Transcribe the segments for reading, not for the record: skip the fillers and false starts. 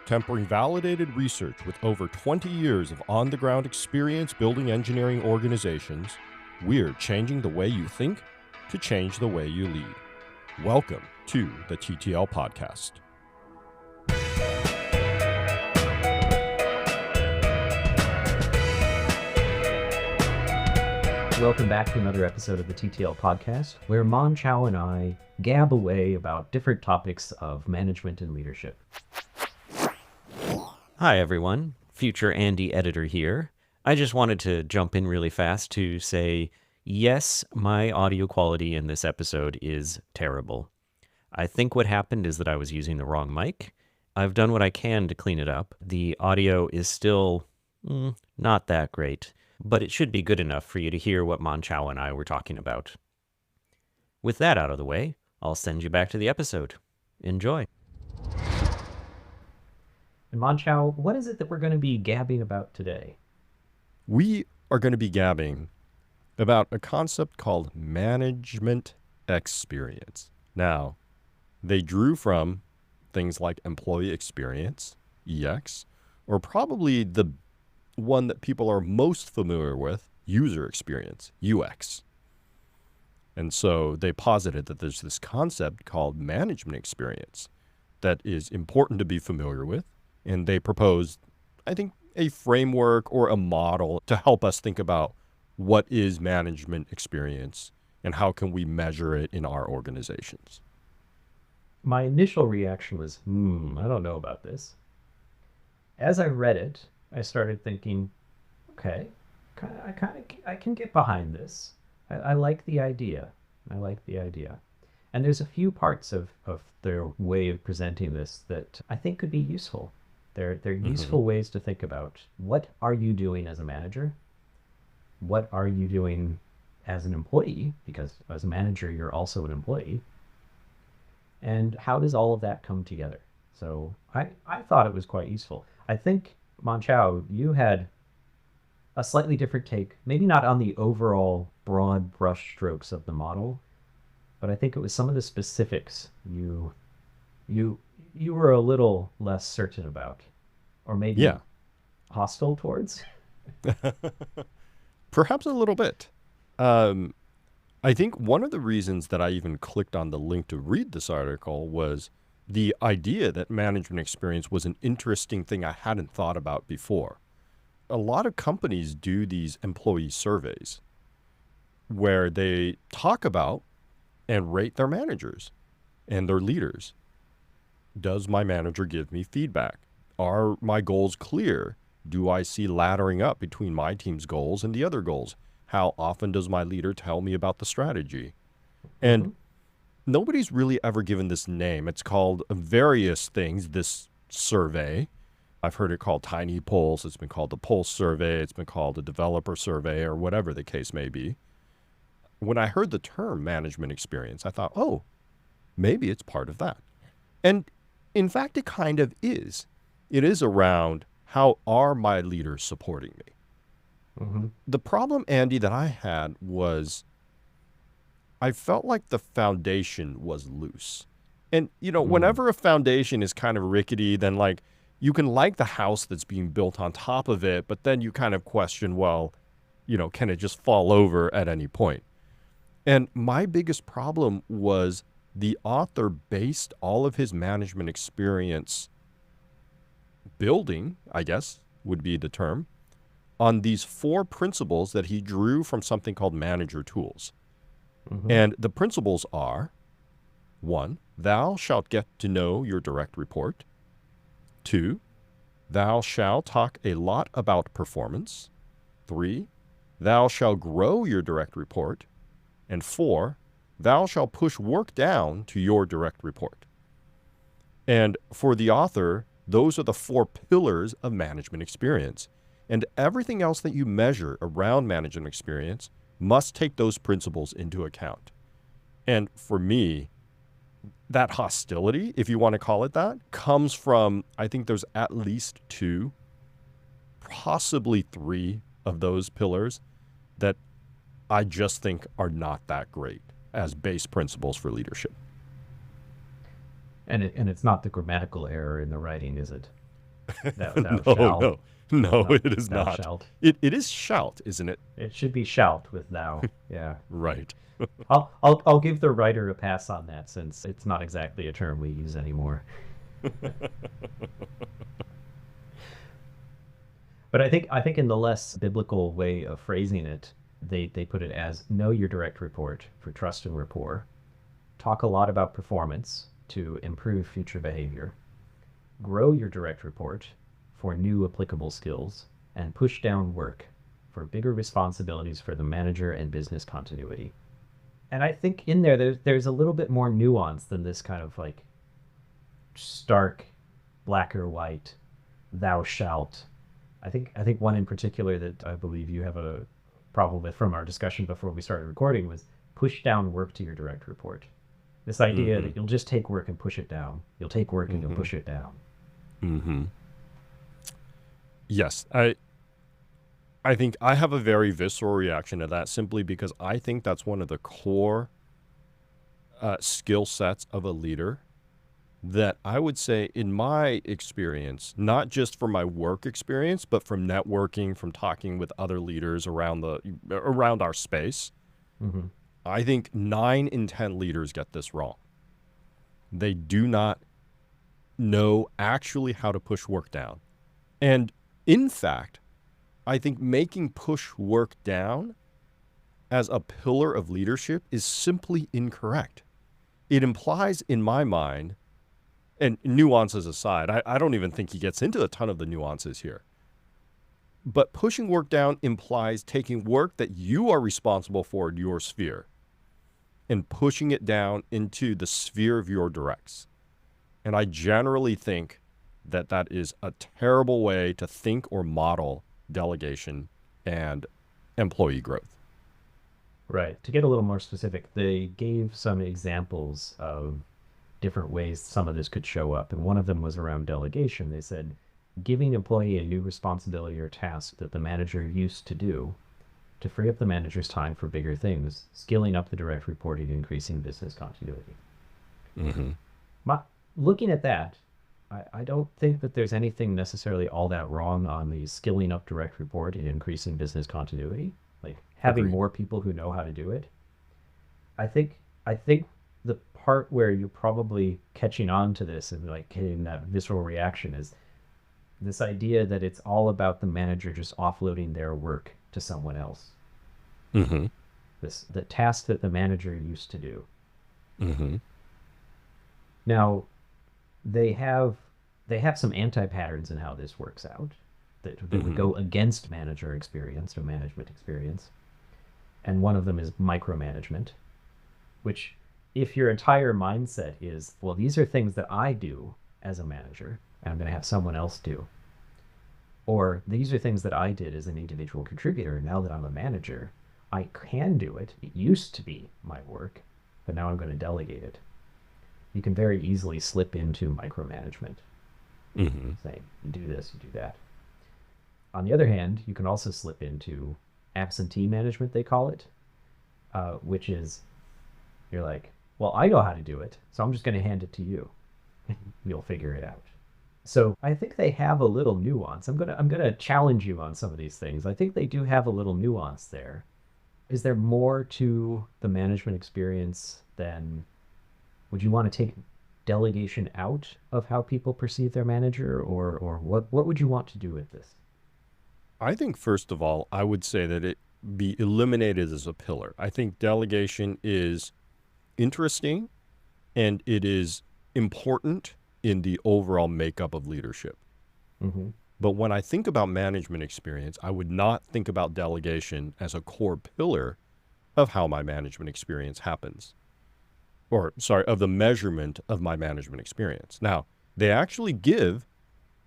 Tempering validated research with over 20 years of on-the-ground experience building engineering organizations, we're changing the way you think to change the way you lead. Welcome to the TTL Podcast. Welcome back to another episode of the TTL Podcast, where Mon Chiao and I gab away about different topics of management and leadership. Hi, everyone. Future Andy editor here. I just wanted to jump in really fast to say, yes, my audio quality in this episode is terrible. I think what happened is that I was using the wrong mic. I've done what I can to clean it up. The audio is still not that great, but it should be good enough for you to hear what Mon Chiao and I were talking about. With that out of the way, I'll send you back to the episode. Enjoy. And Mon Chiao, what is it that we're going to be gabbing about today? We are going to be gabbing about a concept called management experience. Now, they drew from things like employee experience, EX, or probably the one that people are most familiar with, user experience, UX. And so they posited that there's this concept called management experience that is important to be familiar with. And they proposed, I think, a framework or a model to help us think about what is management experience and how can we measure it in our organizations. My initial reaction was, I don't know about this. As I read it, I started thinking, okay, I can get behind this. I like the idea. And there's a few parts of their way of presenting this that I think could be useful. They're useful ways to think about what are you doing as a manager? What are you doing as an employee? Because as a manager, you're also an employee. And how does all of that come together? So I thought it was quite useful. I think, Mon Chiao, you had a slightly different take, maybe not on the overall broad brush strokes of the model, but I think it was some of the specifics you were a little less certain about, or maybe hostile towards. Perhaps a little bit. I think one of the reasons that I even clicked on the link to read this article was the idea that management experience was an interesting thing I hadn't thought about before. A lot of companies do these employee surveys where they talk about and rate their managers and their leaders. Does my manager give me feedback? Are my goals clear? Do I see laddering up between my team's goals and the other goals? How often does my leader tell me about the strategy? And nobody's really ever given this name. It's called various things, this survey. I've heard it called Tiny Pulse. It's been called the Pulse Survey. It's been called a developer survey, or whatever the case may be. When I heard the term management experience, I thought, oh, maybe it's part of that. And in fact, it kind of is. It is around how are my leaders supporting me? The problem, Andy, that I had was I felt like the foundation was loose. And, whenever a foundation is kind of rickety, then you can like the house that's being built on top of it, but then you kind of question, well, can it just fall over at any point? And my biggest problem was the author based all of his management experience building, I guess would be the term, on these 4 principles that he drew from something called manager tools. And the principles are, 1, thou shalt get to know your direct report. 2, thou shalt talk a lot about performance. 3, thou shalt grow your direct report. And 4, thou shalt push work down to your direct report. And for the author, those are the 4 pillars of management experience. And everything else that you measure around management experience must take those principles into account. And for me, that hostility, if you want to call it that, comes from, I think there's at least 2, possibly 3 of those pillars that I just think are not that great as base principles for leadership. And it's not the grammatical error in the writing, is it? Thou No, shalt, no, no, not it is thou not. shalt. It is shout, isn't it? It should be shalt with thou. Yeah. Right. I'll give the writer a pass on that since it's not exactly a term we use anymore. But I think in the less biblical way of phrasing it, they put it as know your direct report for trust and rapport. Talk a lot about performance to improve future behavior. Grow your direct report for new applicable skills and push down work for bigger responsibilities for the manager and business continuity. And I think in there's a little bit more nuance than this kind of like stark black or white thou shalt. I think one in particular that I believe you have a problem with from our discussion before we started recording was push down work to your direct report. This idea Mm-hmm. that you'll just take work and push it down. You'll take work and you'll Mm-hmm. push it down. Mm-hmm. Yes, I think I have a very visceral reaction to that simply because I think that's one of the core skill sets of a leader that I would say, in my experience, not just from my work experience, but from networking, from talking with other leaders around our space, Hmm. I think 9 in 10 leaders get this wrong. They do not know actually how to push work down. And in fact, I think making push work down as a pillar of leadership is simply incorrect. It implies, in my mind, and nuances aside, I don't even think he gets into a ton of the nuances here. But pushing work down implies taking work that you are responsible for in your sphere and pushing it down into the sphere of your directs. And I generally think that that is a terrible way to think or model delegation and employee growth. Right. To get a little more specific, they gave some examples of different ways some of this could show up. And one of them was around delegation. They said giving employee a new responsibility or task that the manager used to do to free up the manager's time for bigger things, skilling up the direct reporting, increasing business continuity. Mm-hmm. My, looking at that, I don't think that there's anything necessarily all that wrong on the skilling up direct report and increasing business continuity, like having Agreed. more people who know how to do it. I think the part where you're probably catching on to this and like getting that visceral reaction is this idea that it's all about the manager just offloading their work to someone else. Mm-hmm. The task that the manager used to do. Mm-hmm. Now, they have they have some anti-patterns in how this works out that would Mm-hmm. go against manager experience or management experience. And one of them is micromanagement, which if your entire mindset is, well, these are things that I do as a manager and I'm going to have someone else do, or these are things that I did as an individual contributor, now that I'm a manager, I can do it. It used to be my work, but now I'm going to delegate it. You can very easily slip into micromanagement, Mm-hmm. saying, you do this, you do that. On the other hand, you can also slip into absentee management, they call it, which is you're like, well, I know how to do it, so I'm just going to hand it to you. You'll figure it out. So I think they have a little nuance. I'm gonna challenge you on some of these things. I think they do have a little nuance there. Is there more to the management experience than would you want to take delegation out of how people perceive their manager, or what would you want to do with this? I think, first of all, I would say that it be eliminated as a pillar. I think delegation is interesting and it is important in the overall makeup of leadership. Mm-hmm. But when I think about management experience, I would not think about delegation as a core pillar of how my management experience happens. Or, sorry, of the measurement of my management experience. Now, they actually give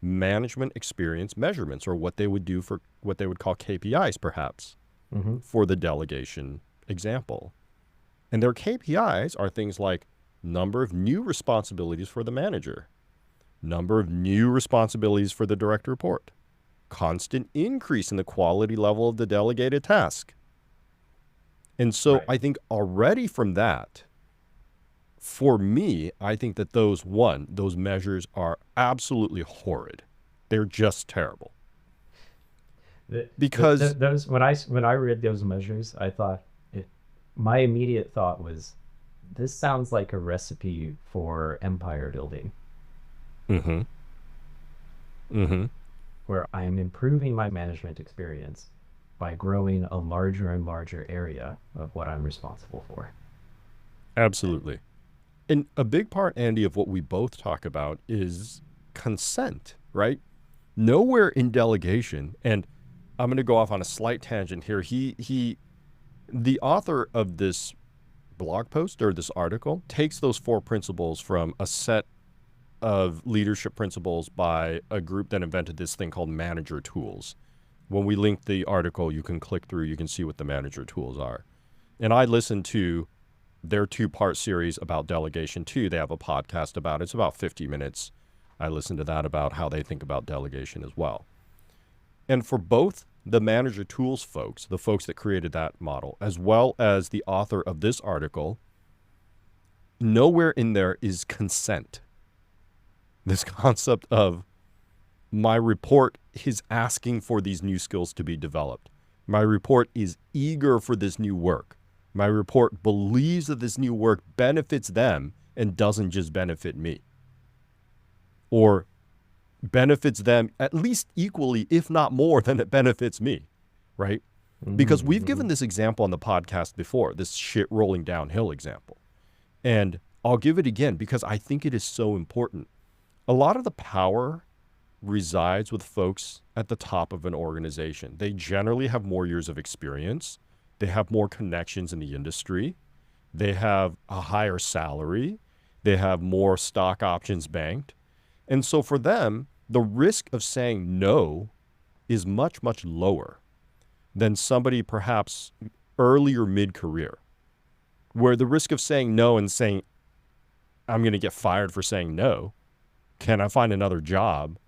management experience measurements, or what they would do for what they would call KPIs, perhaps, Mm-hmm. for the delegation example. And their KPIs are things like number of new responsibilities for the manager, number of new responsibilities for the direct report, constant increase in the quality level of the delegated task. And so Right. I think already from that, for me, I think that those measures are absolutely horrid. They're just terrible. The, Because those when I read those measures, I thought my immediate thought was, this sounds like a recipe for empire building, mm-hmm, mm-hmm, where I am improving my management experience by growing a larger and larger area of what I'm responsible for. absolutely. And a big part, Andy, of what we both talk about is consent, right? Nowhere in delegation, and I'm going to go off on a slight tangent here. The author of this blog post or this article takes those 4 principles from a set of leadership principles by a group that invented this thing called manager tools. When we link the article, you can click through, you can see what the manager tools are. And I listened to their 2-part series about delegation too. They have a podcast about it. It's about 50 minutes. I listened to that about how they think about delegation as well. And for both the manager tools folks, the folks that created that model, as well as the author of this article, nowhere in there is consent. This concept of my report is asking for these new skills to be developed. My report is eager for this new work. My report believes that this new work benefits them and doesn't just benefit me. Or benefits them at least equally, if not more, than it benefits me, right? Because we've given this example on the podcast before, this shit rolling downhill example. And I'll give it again because I think it is so important. A lot of the power resides with folks at the top of an organization. They generally have more years of experience. They have more connections in the industry. They have a higher salary. They have more stock options banked. And so for them, the risk of saying no is much, much lower than somebody perhaps early or mid-career, where the risk of saying no and saying, I'm going to get fired for saying no. Can I find another job?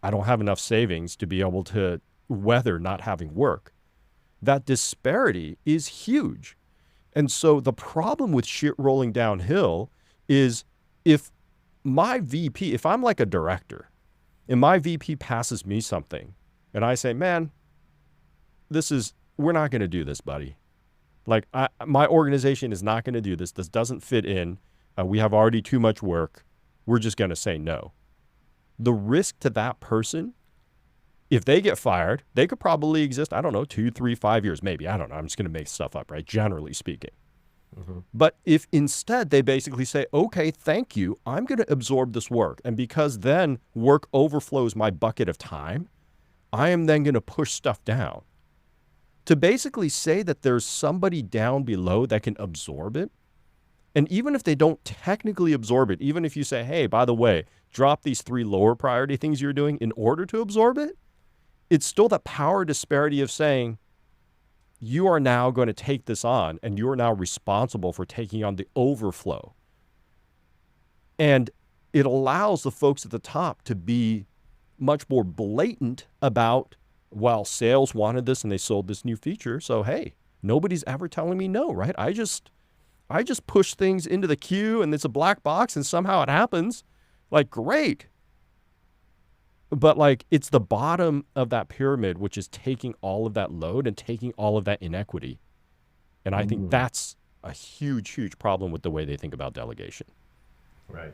I don't have enough savings to be able to weather not having work. That disparity is huge. And so the problem with shit rolling downhill is if my VP, if I'm like a director and my VP passes me something and I say, man, we're not going to do this, buddy. Like my organization is not going to do this. This doesn't fit in. We have already too much work. We're just going to say no. The risk to that person, if they get fired, they could probably exist, I don't know, 2, 3, 5 years, maybe. I don't know. I'm just going to make stuff up, right? Generally speaking. Mm-hmm. But if instead they basically say, okay, thank you, I'm going to absorb this work. And because then work overflows my bucket of time, I am then going to push stuff down. To basically say that there's somebody down below that can absorb it, and even if they don't technically absorb it, even if you say, hey, by the way, drop these 3 lower priority things you're doing in order to absorb it, it's still that power disparity of saying, you are now going to take this on and you are now responsible for taking on the overflow. And it allows the folks at the top to be much more blatant about, well, sales wanted this and they sold this new feature. So, hey, nobody's ever telling me no, right? I just push things into the queue and it's a black box and somehow it happens. Like, great. But like, it's the bottom of that pyramid, which is taking all of that load and taking all of that inequity. And I think that's a huge, huge problem with the way they think about delegation. Right.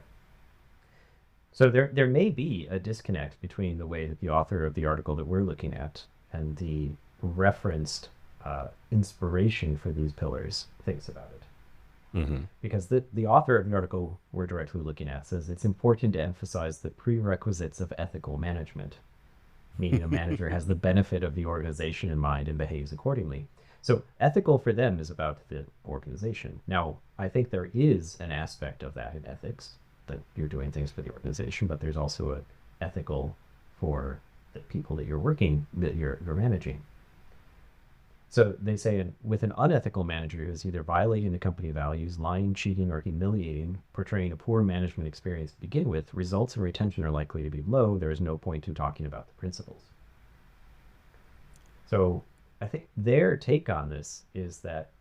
So there may be a disconnect between the way that the author of the article that we're looking at and the referenced inspiration for these pillars thinks about it. Mm-hmm. Because the author of the article we're directly looking at says it's important to emphasize the prerequisites of ethical management, meaning a manager has the benefit of the organization in mind and behaves accordingly. So ethical for them is about the organization. Now, I think there is an aspect of that in ethics, that you're doing things for the organization, but there's also an ethical for the people that you're managing. So they say with an unethical manager who is either violating the company values, lying, cheating, or humiliating, portraying a poor management experience to begin with, results in retention are likely to be low. There is no point to talking about the principles. So I think their take on this is that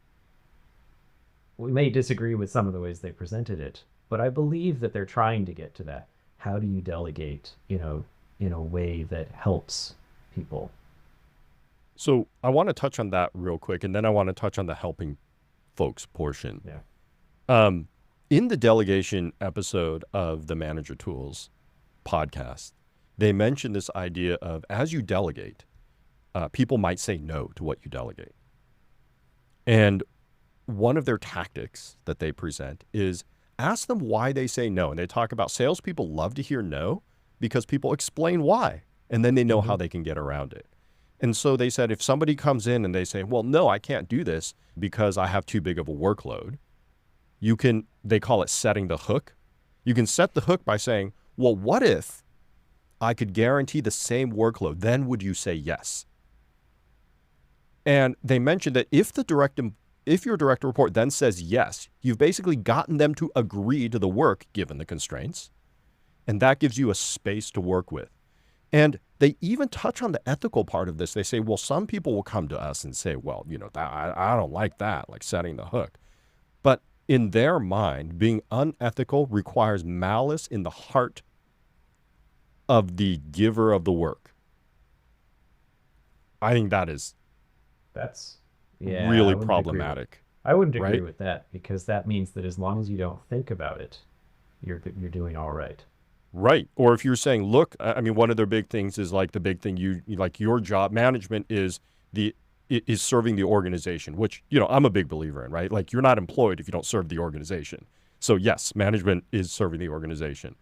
we may disagree with some of the ways they presented it, but I believe that they're trying to get to that. How do you delegate, in a way that helps people. So I want to touch on that real quick, and then I want to touch on the helping folks portion. Yeah. In the delegation episode of the Manager Tools podcast, they mentioned this idea of as you delegate, people might say no to what you delegate. And one of their tactics that they present is ask them why they say no. And they talk about salespeople love to hear no because people explain why, and then they know how they can get around it. And so they said, if somebody comes in and they say, well, no, I can't do this because I have too big of a workload, they call it setting the hook. You can set the hook by saying, well, what if I could guarantee the same workload? Then would you say yes? And they mentioned that if your direct report then says yes, you've basically gotten them to agree to the work given the constraints. And that gives you a space to work with. And they even touch on the ethical part of this. They say, well, some people will come to us and say, well, I don't like that, like setting the hook. But in their mind, being unethical requires malice in the heart of the giver of the work. I think that's really problematic. I wouldn't agree right? with that, because that means that as long as you don't think about it, you're doing all right. Right. Or if you're saying, look, I mean, one of their big things is like the big thing you like your job management is serving the organization, which, I'm a big believer in, right? Like you're not employed if you don't serve the organization. So yes, management is serving the organization.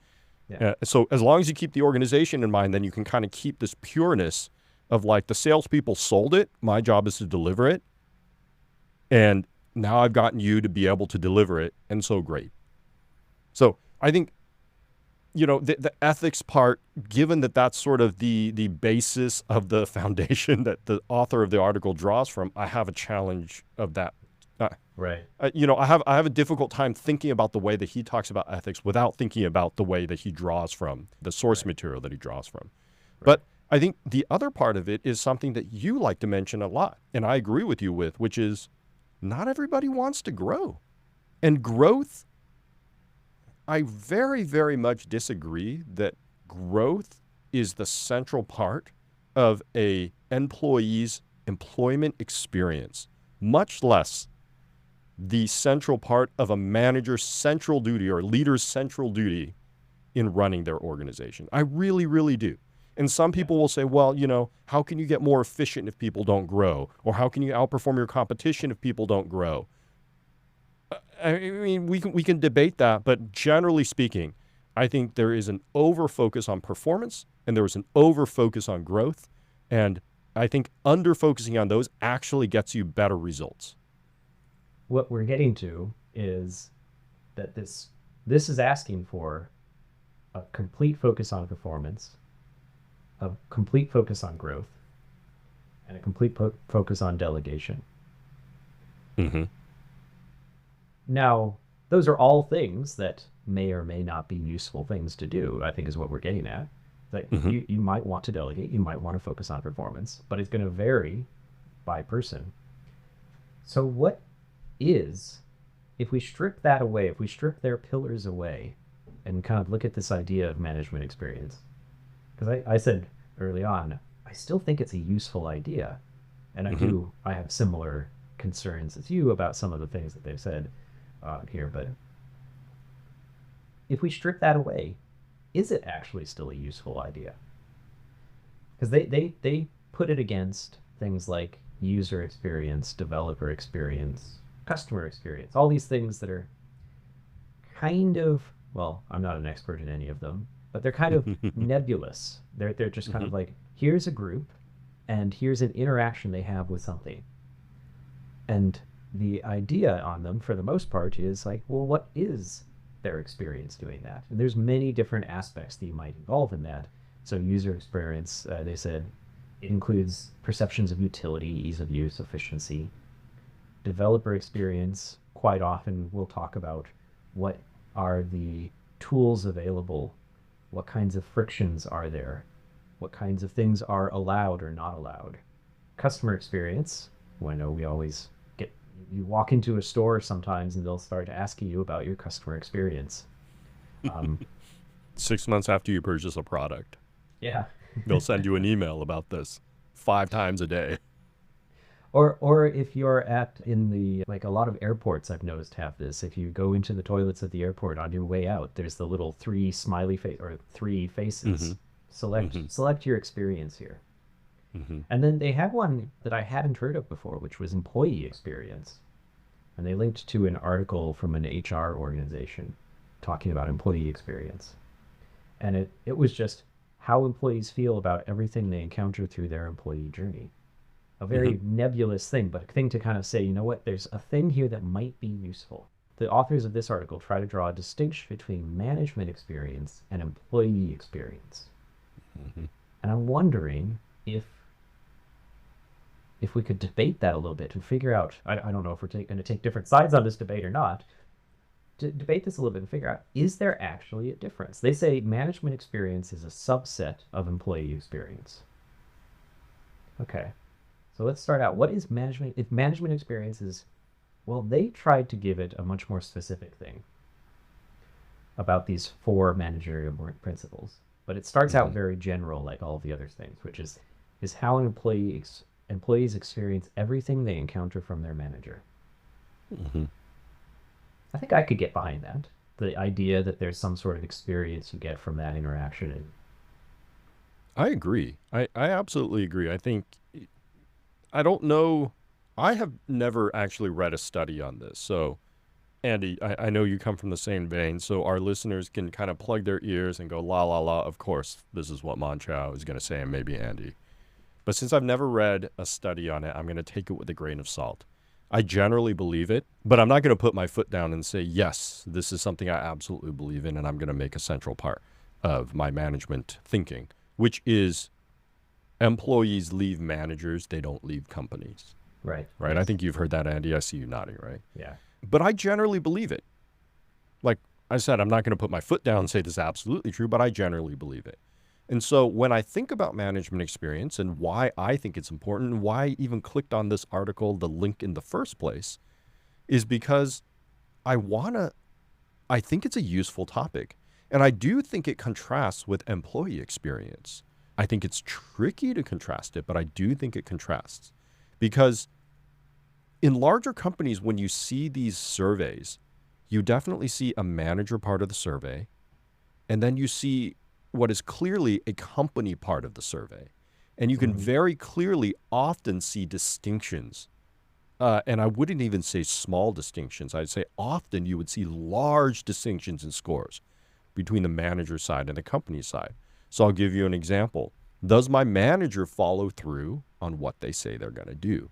Yeah. So as long as you keep the organization in mind, then you can kind of keep this pureness of like the salespeople sold it. My job is to deliver it. And now I've gotten you to be able to deliver it. And so great. So I think, the ethics part, given that that's sort of the basis of the foundation that the author of the article draws from, I have a challenge of that. Right. I have a difficult time thinking about the way that he talks about ethics without thinking about the way that he draws from the source material that he draws from. Right. But I think the other part of it is something that you like to mention a lot, and I agree with you with, which is not everybody wants to grow. And growth, I very, very much disagree that growth is the central part of a employee's employment experience, much less the central part of a manager's central duty or leader's central duty in running their organization. I really, really do. And some people will say, well, how can you get more efficient if people don't grow? Or how can you outperform your competition if people don't grow? I mean, we can debate that, but generally speaking, I think there is an over-focus on performance and there is an over-focus on growth. And I think under-focusing on those actually gets you better results. What we're getting to is that this is asking for a complete focus on performance, a complete focus on growth, and a complete focus on delegation. Mm-hmm. Now, those are all things that may or may not be useful things to do, I think is what we're getting at. Like you might want to delegate, you might want to focus on performance, but it's going to vary by person. So what is, if we strip that away, if we strip their pillars away and kind of look at this idea of management experience, because I said early on, I still think it's a useful idea. And I have similar concerns as you about some of the things that they've said here. But if we strip that away, is it actually still a useful idea? Because they put it against things like user experience, developer experience, customer experience, all these things that are kind of, well, I'm not an expert in any of them, but they're kind of nebulous. They're just kind of like, here's a group and here's an interaction they have with something. And the idea on them, for the most part, is like, well, what is their experience doing that? And there's many different aspects that you might involve in that. So user experience, they said, it includes perceptions of utility, ease of use, efficiency. Developer experience, quite often we'll talk about what are the tools available, what kinds of frictions are there, what kinds of things are allowed or not allowed. Customer experience, well, I know we always you walk into a store sometimes and they'll start asking you about your customer experience. 6 months after you purchase a product. Yeah. They'll send you an email about this 5 times a day. Or if you're at in the like a lot of airports I've noticed have this. If you go into the toilets at the airport on your way out, there's the little three smiley face or three Mm-hmm. faces. Select Mm-hmm. select your experience here. Mm-hmm. And then they had one that I hadn't heard of before, which was employee experience. And they linked to an article from an HR organization talking about employee experience. And it was just how employees feel about everything they encounter through their employee journey. A Mm-hmm. very nebulous thing, but a thing to kind of say, you know what, there's a thing here that might be useful. The authors of this article try to draw a distinction between management experience and employee experience. Mm-hmm. And I'm wondering if we could debate that a little bit to figure out, I don't know if we're going to take different sides on this debate or not, to debate this a little bit and figure out, is there actually a difference? They say management experience is a subset of employee experience. Okay, so let's start out. What is management? If management experience is, well, they tried to give it a much more specific thing about these 4 managerial principles. But it starts out Mm-hmm. very general, like all of the other things, which is how an employees experience everything they encounter from their manager. Mm-hmm. I think I could get behind that. The idea that there's some sort of experience you get from that interaction. And I agree. I absolutely agree. I think, I don't know, I have never actually read a study on this. So, Andy, I know you come from the same vein, so our listeners can kind of plug their ears and go, la, la, la. Of course, this is what Mon Chiao is going to say, and maybe Andy. But since I've never read a study on it, I'm going to take it with a grain of salt. I generally believe it, but I'm not going to put my foot down and say, yes, this is something I absolutely believe in, and I'm going to make a central part of my management thinking, which is employees leave managers, they don't leave companies. right. Right? I Yes. think you've heard that, Andy. I see you nodding, right? Yeah. But I generally believe it. Like I said, I'm not going to put my foot down and say this is absolutely true, but I generally believe it. And so when I think about management experience and why I think it's important and why I even clicked on this article, the link in the first place, is because I think it's a useful topic. And I do think it contrasts with employee experience. I think it's tricky to contrast it, but I do think it contrasts. Because in larger companies, when you see these surveys, you definitely see a manager part of the survey, and then you see what is clearly a company part of the survey. And you can Mhm. very clearly often see distinctions. And I wouldn't even say small distinctions. I'd say often you would see large distinctions in scores between the manager side and the company side. So I'll give you an example. Does my manager follow through on what they say they're going to do?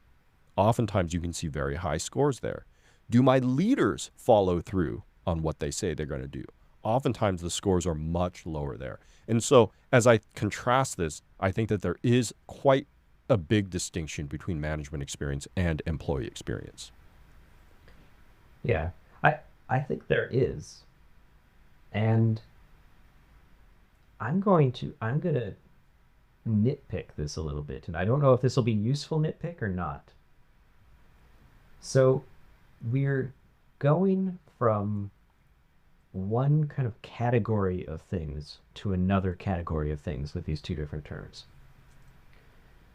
Oftentimes you can see very high scores there. Do my leaders follow through on what they say they're going to do? Oftentimes the scores are much lower there. And so as I contrast this, I think that there is quite a big distinction between management experience and employee experience. Yeah. I think there is. And I'm gonna nitpick this a little bit, and I don't know if this will be useful nitpick or not. So we're going from one kind of category of things to another category of things with these 2 different terms.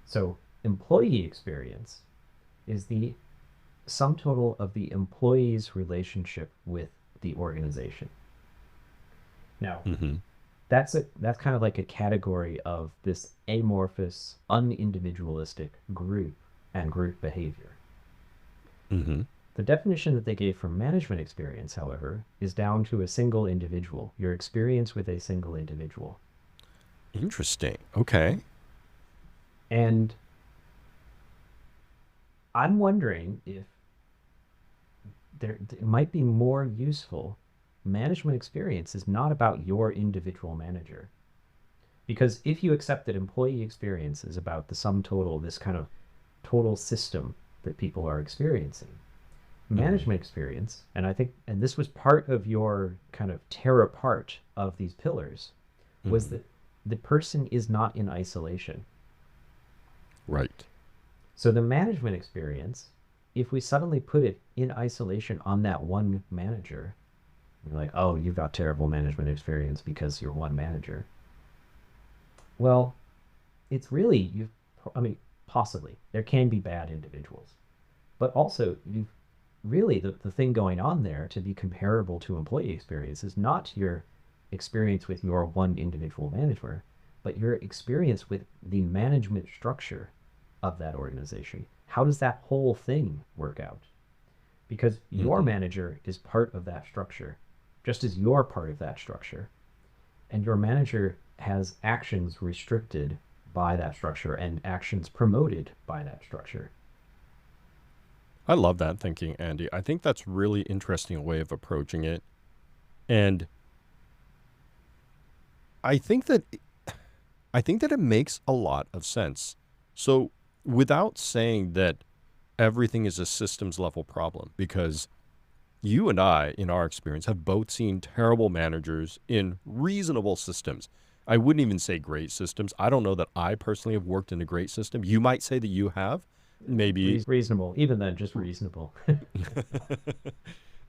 So employee experience is the sum total of the employee's relationship with the organization. Now, Mm-hmm. that's kind of like a category of this amorphous, unindividualistic group and group behavior. Mm-hmm. The definition that they gave for management experience, however, is down to a single individual, your experience with a single individual. Interesting. Okay. And I'm wondering if it might be more useful. Management experience is not about your individual manager. Because if you accept that employee experience is about the sum total, this kind of total system that people are experiencing, management experience, and I think, and this was part of your kind of tear apart of these pillars, was Mm-hmm. that the person is not in isolation. Right. So the management experience, if we suddenly put it in isolation on that one manager, you're like, oh, you've got terrible management experience because you're one manager. Well, it's really I mean, possibly there can be bad individuals, but also you've really the thing going on there to be comparable to employee experience is not your experience with your one individual manager, but your experience with the management structure of that organization. How does that whole thing work out? Because your Mm-hmm. manager is part of that structure, just as you're part of that structure. And your manager has actions restricted by that structure and actions promoted by that structure. I love that thinking, Andy. I think that's really interesting way of approaching it. And I think that I think that it makes a lot of sense. So, without saying that everything is a systems level problem, because you and I, in our experience, have both seen terrible managers in reasonable systems. I wouldn't even say great systems. I don't know that I personally have worked in a great system. You might say that you have, maybe. Reasonable, even then, just reasonable.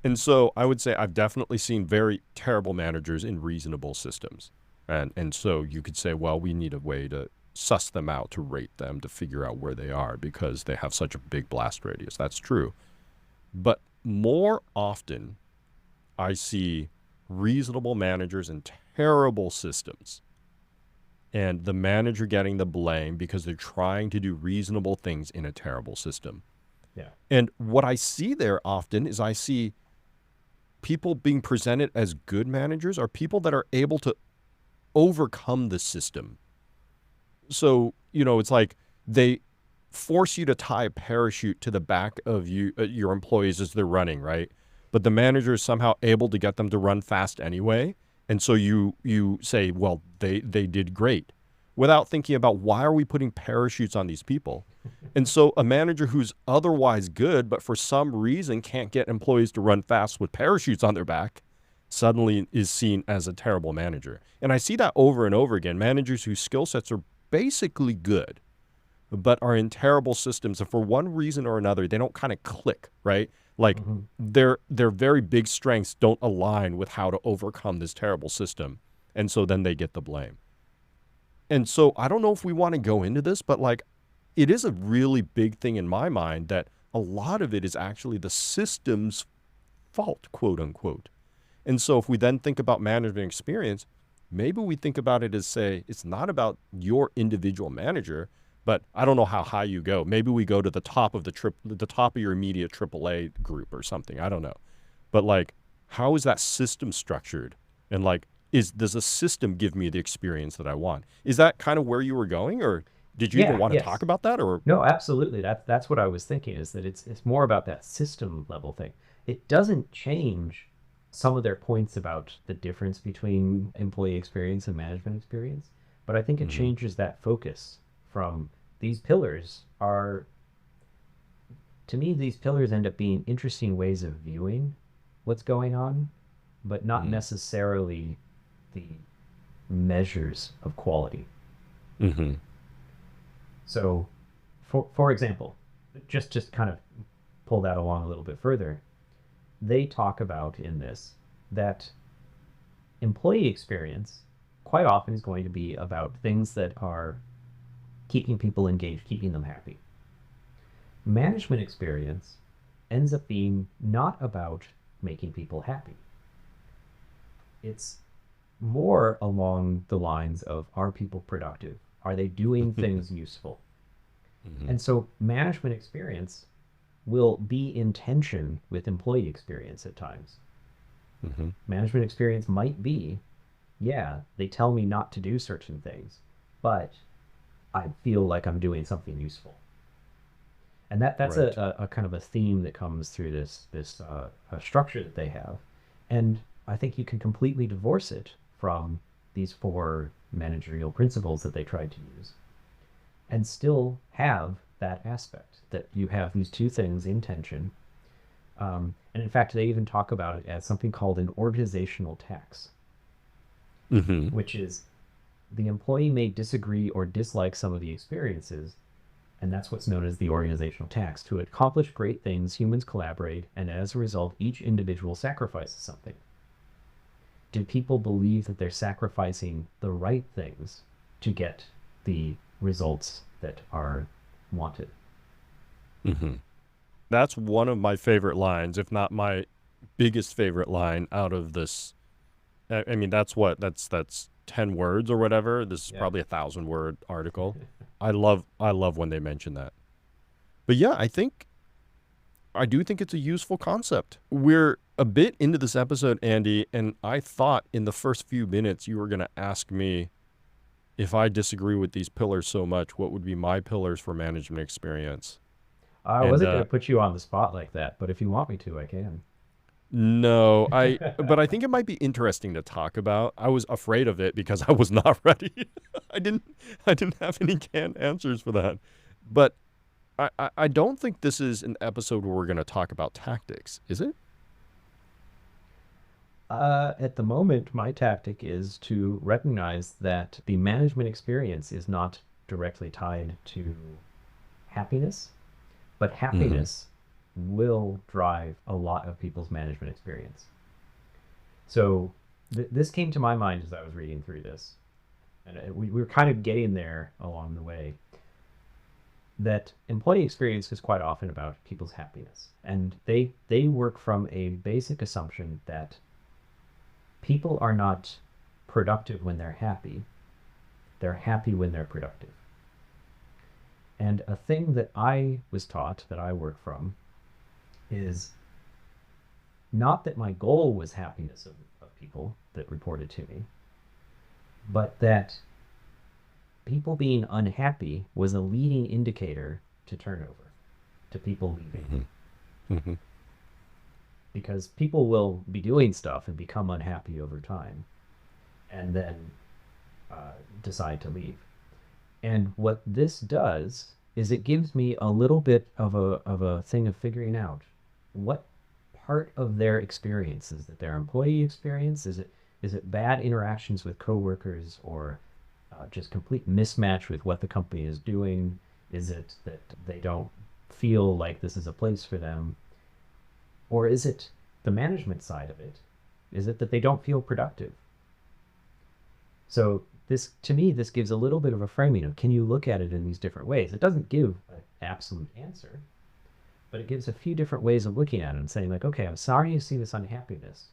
And so I would say I've definitely seen very terrible managers in reasonable systems. And so you could say, well, we need a way to suss them out, to rate them, to figure out where they are because they have such a big blast radius. That's true. But more often, I see reasonable managers in terrible systems and the manager getting the blame because they're trying to do reasonable things in a terrible system. Yeah. And what I see there often is I see people being presented as good managers are people that are able to overcome the system. So, it's like they force you to tie a parachute to the back of your employees as they're running, right? But the manager is somehow able to get them to run fast anyway. And so you say, well, they did great without thinking about why are we putting parachutes on these people? And so a manager who's otherwise good, but for some reason can't get employees to run fast with parachutes on their back, suddenly is seen as a terrible manager. And I see that over and over again. Managers whose skill sets are basically good, but are in terrible systems. And for one reason or another, they don't kind of click, right? Like Hmm. their very big strengths don't align with how to overcome this terrible system. And so then they get the blame. And so I don't know if we want to go into this, but like it is a really big thing in my mind that a lot of it is actually the system's fault, quote unquote. And so if we then think about management experience, maybe we think about it as say, it's not about your individual manager, but I don't know how high you go. Maybe we go to the top of the top of your immediate AAA group or something. I don't know. But like, how is that system structured? And like, does a system give me the experience that I want? Is that kind of where you were going, or did you even Yeah, want to talk yes. about that? Or No, absolutely. That's what I was thinking, is that it's more about that system level thing. It doesn't change some of their points about the difference between employee experience and management experience, but I think it Mhm. changes that focus from these pillars are, to me, these pillars end up being interesting ways of viewing what's going on, but not Mhm. necessarily the measures of quality. Mhm. So, for example, just kind of pull that along a little bit further, they talk about in this that employee experience quite often is going to be about things that are keeping people engaged, keeping them happy. Management experience ends up being not about making people happy. It's more along the lines of, are people productive? Are they doing things useful? Mhm. And so management experience will be in tension with employee experience at times. Mhm. Management experience might be, yeah, they tell me not to do certain things, but I feel like I'm doing something useful. And that's Right. a kind of a theme that comes through this structure that they have. And I think you can completely divorce it from these four managerial principles that they tried to use and still have that aspect that you have these two things in tension. And in fact, they even talk about it as something called an organizational tax, Mhm. which is the employee may disagree or dislike some of the experiences, and that's what's known as the organizational tax. To accomplish great things, humans collaborate, and as a result, each individual sacrifices something. Do people believe that they're sacrificing the right things? to get the results that are wanted. Mm-hmm. That's one of my favorite lines, if not my biggest favorite line out of this. I mean, that's 10 words or whatever. This is Yeah. probably 1,000 word article. I love when they mention that. But yeah, I do think it's a useful concept. We're a bit into this episode, Andy, and I thought in the first few minutes you were going to ask me if I disagree with these pillars so much, what would be my pillars for management experience? I And wasn't going to put you on the spot like that, but if you want me to, I can. no, but I think it might be interesting to talk about. I was afraid of it because I was not ready. I didn't I didn't have any canned answers for that. But I don't think this is an episode where we're going to talk about tactics, is it? At the moment, my tactic is to recognize that the management experience is not directly tied to happiness, but Mm-hmm. happiness will drive a lot of people's management experience. So this came to my mind as I was reading through this, and we were kind of getting there along the way. That employee experience is quite often about people's happiness, and they work from a basic assumption that people are not productive when they're happy. They're happy when they're productive. And a thing that I was taught that I work from is not that my goal was happiness of people that reported to me, but that people being unhappy was a leading indicator to turnover, to people leaving. Mm-hmm. Mm-hmm. Because people will be doing stuff and become unhappy over time and then decide to leave. And what this does is it gives me a little bit of a thing of figuring out what part of their experience is it their employee experience? Is it bad interactions with coworkers or just complete mismatch with what the company is doing? Is it that they don't feel like this is a place for them? Or is it the management side of it? Is it that they don't feel productive? So this, to me, this gives a little bit of a framing of can you look at it in these different ways? It doesn't give an absolute answer, but it gives a few different ways of looking at it and saying like, okay, I'm sorry you see this unhappiness.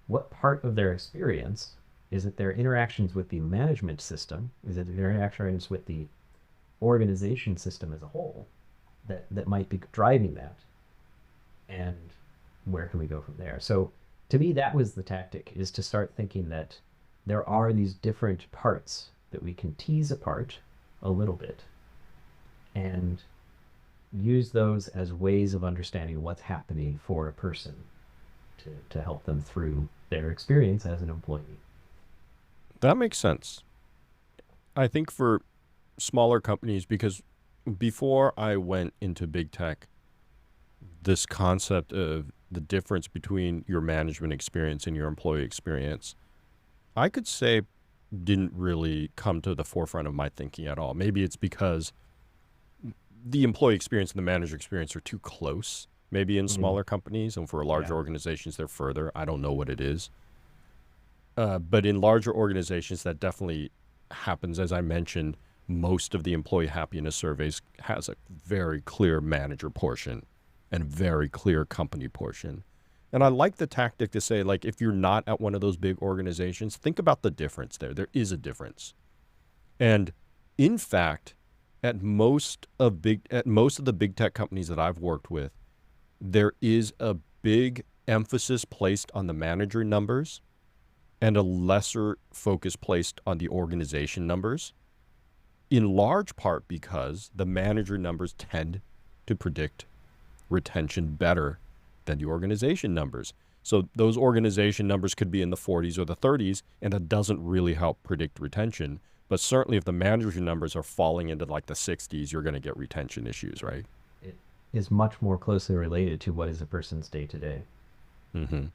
What part of their experience is it their interactions with the management system? Is it their interactions with the organization system as a whole that might be driving that? And where can we go from there? So to me, that was the tactic, is to start thinking that there are these different parts that we can tease apart a little bit and use those as ways of understanding what's happening for a person to help them through their experience as an employee. That makes sense. I think for smaller companies, because before I went into big tech, this concept of the difference between your management experience and your employee experience, I could say didn't really come to the forefront of my thinking at all. Maybe it's because the employee experience and the manager experience are too close, maybe in Mm, smaller companies, and for larger yeah. organizations, they're further. I don't know what it is. But in larger organizations, that definitely happens. As I mentioned, most of the employee happiness surveys has a very clear manager portion and very clear company portion. And I like the tactic to say, like, if you're not at one of those big organizations, think about the difference there. There is a difference. And in fact, at most of the big tech companies that I've worked with, there is a big emphasis placed on the manager numbers and a lesser focus placed on the organization numbers, in large part because the manager numbers tend to predict retention better than the organization numbers. So those organization numbers could be in the 40s or the 30s, and that doesn't really help predict retention. But certainly if the manager numbers are falling into like the 60s, you're going to get retention issues, right? It is much more closely related to what is a person's day to day. Mm-hmm.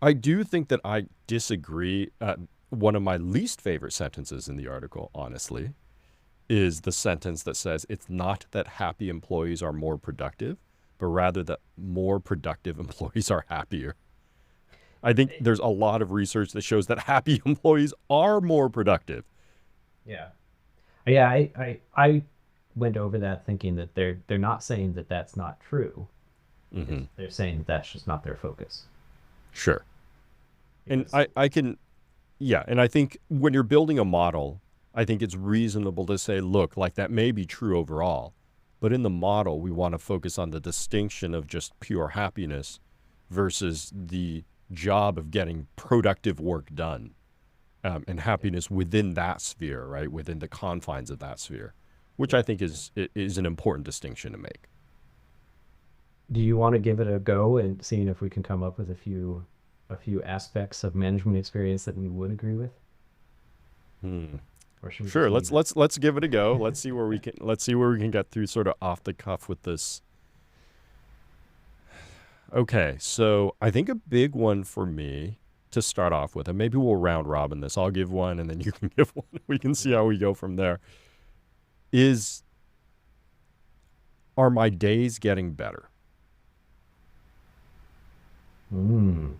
I do think that I disagree. One of my least favorite sentences in the article, honestly, is the sentence that says it's not that happy employees are more productive, but rather that more productive employees are happier. I think there's a lot of research that shows that happy employees are more productive. Yeah. Yeah, I went over that thinking that they're not saying that that's not true. Hmm. They're saying that that's just not their focus. Sure. And Because I can, yeah. And I think when you're building a model, I think it's reasonable to say, look, like that may be true overall, but in the model, we want to focus on the distinction of just pure happiness versus the job of getting productive work done, and yeah. happiness within that sphere, right? Within the confines of that sphere, which I Yeah. think is an important distinction to make. Do you want to give it a go and seeing if we can come up with a few aspects of management experience that we would agree with? Hmm. Or should we Sure. just Let's leave it? let's let's give it a go. Let's see where we can get through sort of off the cuff with this. Okay, so I think a big one for me to start off with, and maybe we'll round robin this. I'll give one, and then you can give one. We can see how we go from there. Is Are my days getting better? Mm.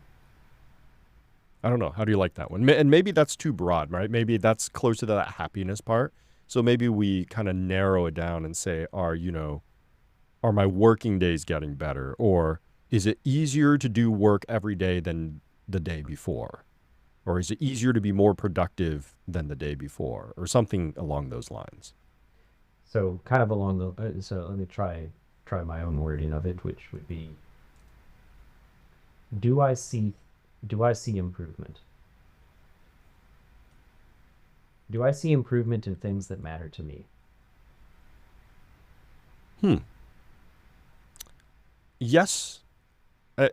I don't know. How do you like that one? And maybe that's too broad, right? Maybe that's closer to that happiness part. So maybe we kind of narrow it down and say, are my working days getting better? Or is it easier to do work every day than the day before? Or is it easier to be more productive than the day before? Or something along those lines. So kind of along the so let me try my own wording of it, which would be do I see do I see improvement? Do I see improvement in things that matter to me? Hmm. Yes. I,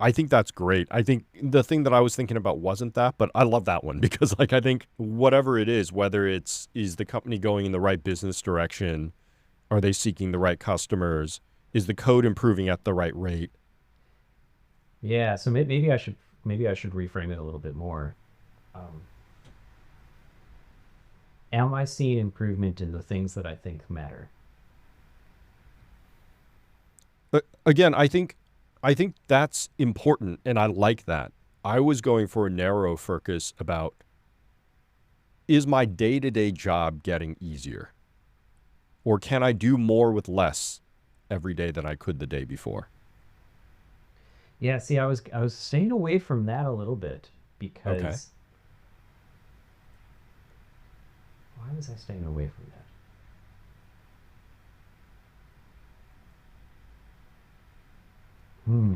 I think that's great. I think the thing that I was thinking about wasn't that, but I love that one because like I think whatever it is, whether it's is the company going in the right business direction, are they seeking the right customers, is the code improving at the right rate? Yeah, so maybe I should reframe it a little bit more. Um, am I seeing improvement in the things that I think matter? But again, I think that's important and I like that. I was going for a narrow focus about is my day-to-day job getting easier or can I do more with less every day than I could the day before? Yeah, see, I was staying away from that a little bit Okay. because why was I staying away from that? Hmm,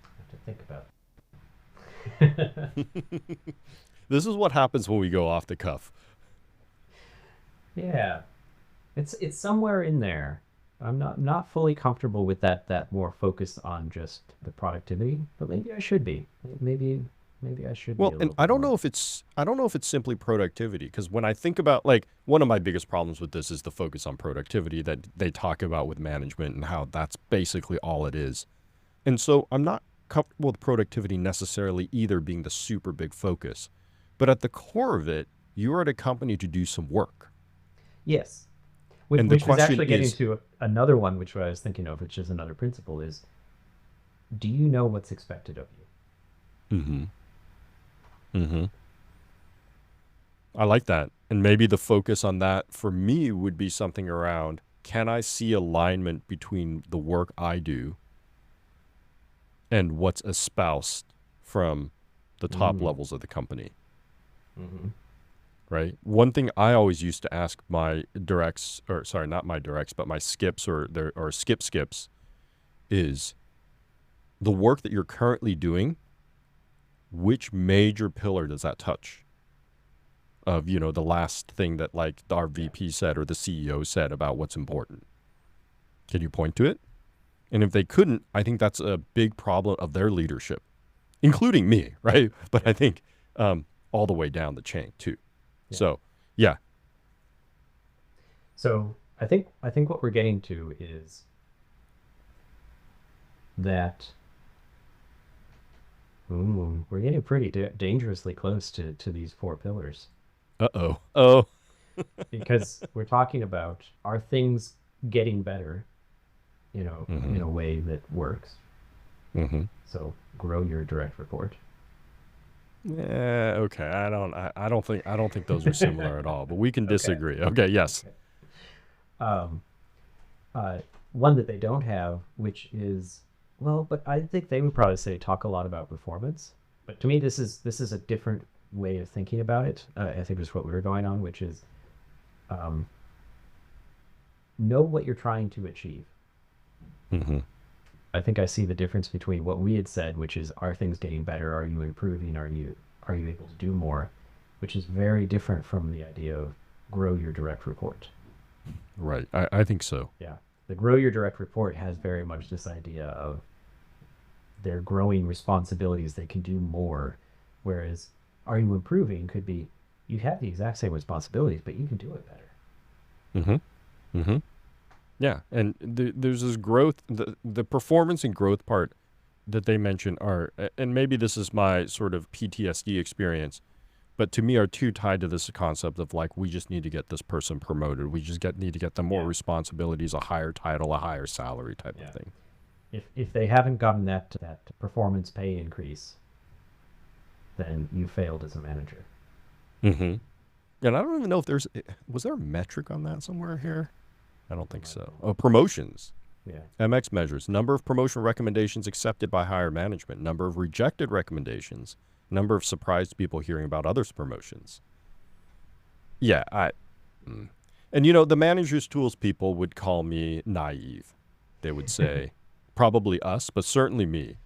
I have to think about. This is what happens when we go off the cuff. Yeah, it's somewhere in there. I'm not fully comfortable with that more focused on just the productivity, but maybe I should be. Maybe I should be Well, a and little bit more. I don't know if it's simply productivity because when I think about like one of my biggest problems with this is the focus on productivity that they talk about with management and how that's basically all it is. And so I'm not comfortable with productivity necessarily either being the super big focus. But at the core of it, you are at a company to do some work. Yes, which And the which was question actually getting is, to another one, which I was thinking of, which is another principle is, do you know what's expected of you? mm-hmm, mm-hmm. I like that. And maybe the focus on that for me would be something around can I see alignment between the work I do and what's espoused from the top Mm. levels of the company, Hmm. right? One thing I always used to ask my directs, or sorry, not my directs, but my skips or skips is the work that you're currently doing, which major pillar does that touch? Of the last thing that like our Yeah. VP said or the CEO said about what's important. Can you point to it? And if they couldn't, I think that's a big problem of their leadership, including me, right? But I Yeah. think all the way down the chain too. Yeah. So yeah. So I think what we're getting to is that we're getting pretty dangerously close to these four pillars Uh oh. Oh. because we're talking about are things getting better, Mm-hmm. in a way that works. Mm-hmm. So grow your direct report. Yeah, okay. I don't think those are similar at all, but we can Okay. disagree. Okay, yes. Okay. Um, uh, One that they don't have, which is, well, but I think they would probably say talk a lot about performance. But to me, this is a different way of thinking about it. I think it's what we were going on, which is um, know what you're trying to achieve. Hmm. I think I see the difference between what we had said, which is are things getting better? Are you improving? Are you able to do more? Which is very different from the idea of grow your direct report. Right. I think so. Yeah. The grow your direct report has very much this idea of their growing responsibilities, they can do more. Whereas are you improving could be you have the exact same responsibilities, but you can do it better. Hmm. Hmm. Yeah, and there's this growth, the performance and growth part that they mention and maybe this is my sort of PTSD experience, but to me are too tied to this concept of like we just need to get this person promoted. We just need to get them more Yeah. responsibilities, a higher title, a higher salary type of Yeah. thing. If they haven't gotten that performance pay increase, then you failed as a manager. Hmm. And I don't even know if was there a metric on that somewhere here? I don't There think might have so. been. Oh, promotions. Yeah. MX measures number of promotion recommendations accepted by higher management, number of rejected recommendations, number of surprised people hearing about others' promotions. Yeah, mm. And the managers tools people would call me naive. They would say, probably us, but certainly me.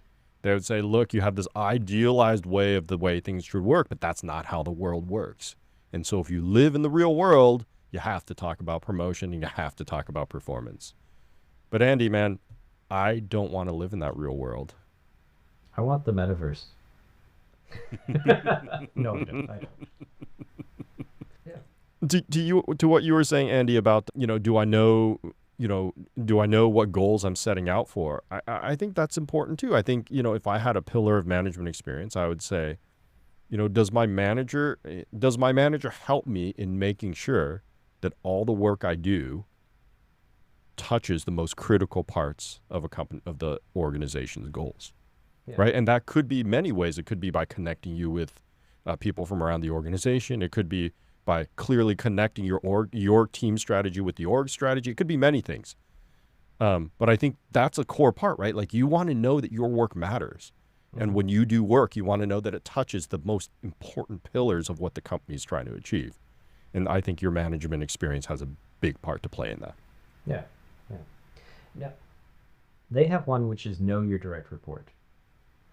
They would say, look, you have this idealized way of the way things should work, but that's not how the world works. And so if you live in the real world, you have to talk about promotion and you have to talk about performance. But Andy, man, I don't want to live in that real world. I want the metaverse. No, I don't. I don't. Yeah. To what you were saying, Andy, about do I know what goals I'm setting out for? I think that's important too. I think if I had a pillar of management experience, I would say, does my manager help me in making sure that all the work I do touches the most critical parts of a company of the organization's goals, Yeah. right? And that could be many ways. It could be by connecting you with people from around the organization. It could be by clearly connecting your team strategy with the org strategy. It could be many things. But I think that's a core part, right? Like you want to know that your work matters. And Mhm. when you do work, you want to know that it touches the most important pillars of what the company is trying to achieve. And I think your management experience has a big part to play in that. Yeah. Yeah. Yeah. They have one which is know your direct report.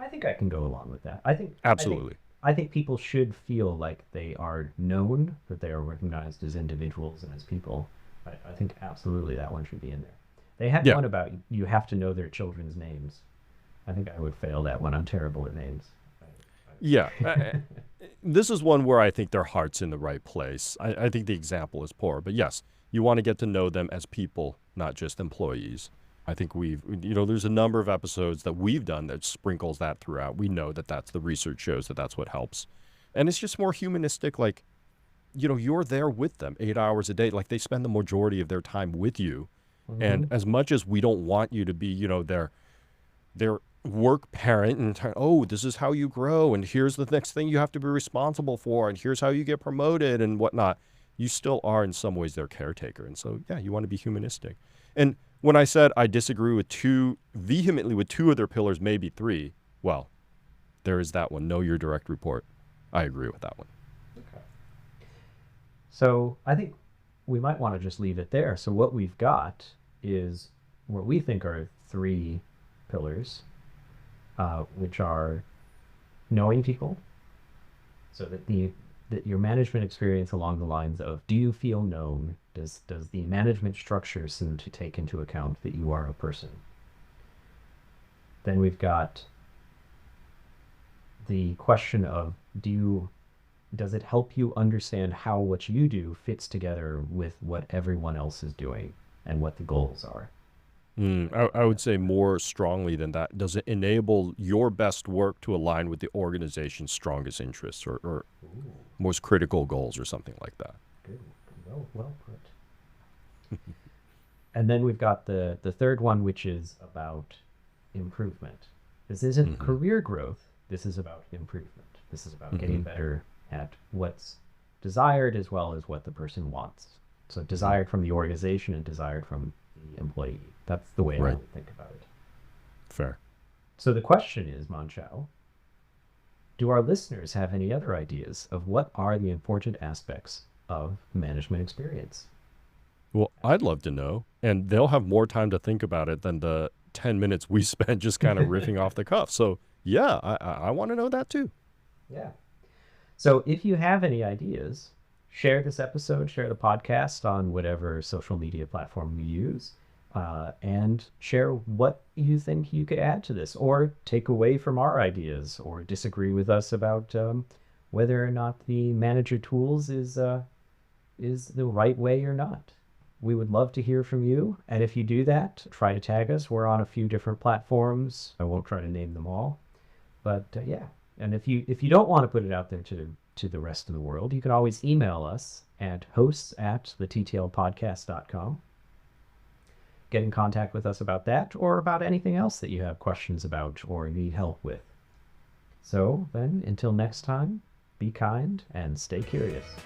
I think I can go along with that. Absolutely. I think people should feel like they are known, that they are recognized as individuals and as people. I think absolutely that one should be in there. They had Yeah. one about you have to know their children's names. I think I would fail that one. I'm terrible at names. Yeah. This is one where I think their heart's in the right place. I think the example is poor, but yes, you want to get to know them as people, not just employees. I think there's a number of episodes that we've done that sprinkles that throughout. We know that the research shows that that's what helps. And it's just more humanistic. Like, you're there with them 8 hours a day. Like they spend the majority of their time with you. Mm-hmm. And as much as we don't want you to be, their work parent and oh, this is how you grow. And here's the next thing you have to be responsible for. And here's how you get promoted and whatnot. You still are in some ways their caretaker. And so, yeah, you want to be humanistic. And when I said I disagree vehemently with two of their pillars, maybe three, well, there is that one. Know your direct report. I agree with that one. Okay. So I think we might want to just leave it there. So what we've got is what we think are three pillars, which are knowing people, so that your management experience along the lines of do you feel known? Does the management structure seem to take into account that you are a person? Then we've got the question of does it help you understand how what you do fits together with what everyone else is doing and what the goals are? I would say more strongly than that. Does it enable your best work to align with the organization's strongest interests or Ooh, most critical goals or something like that? good. Well put. And then we've got the third one, which is about improvement. This isn't Hmm. career growth. This is about improvement. This is about getting better at what's desired as well as what the person wants. So desired from the organization and desired from the employee. That's the way I Right. would think about it. Fair. So the question is, Mon Chiao, do our listeners have any other ideas of what are the important aspects of management experience? Well, I'd love to know. And they'll have more time to think about it than the 10 minutes we spent just kind of riffing off the cuff. So, yeah, I want to know that too. Yeah. So if you have any ideas, share this episode, share the podcast on whatever social media platform you use, and share what you think you could add to this or take away from our ideas or disagree with us about whether or not the manager tools is the right way or not. We would love to hear from you. And if you do that, try to tag us. We're on a few different platforms. I won't try to name them all. But yeah. And if you don't want to put it out there to the rest of the world, you can always email us at hosts@thettlepodcast.com. Get in contact with us about that or about anything else that you have questions about or need help with. So then, until next time, be kind and stay curious.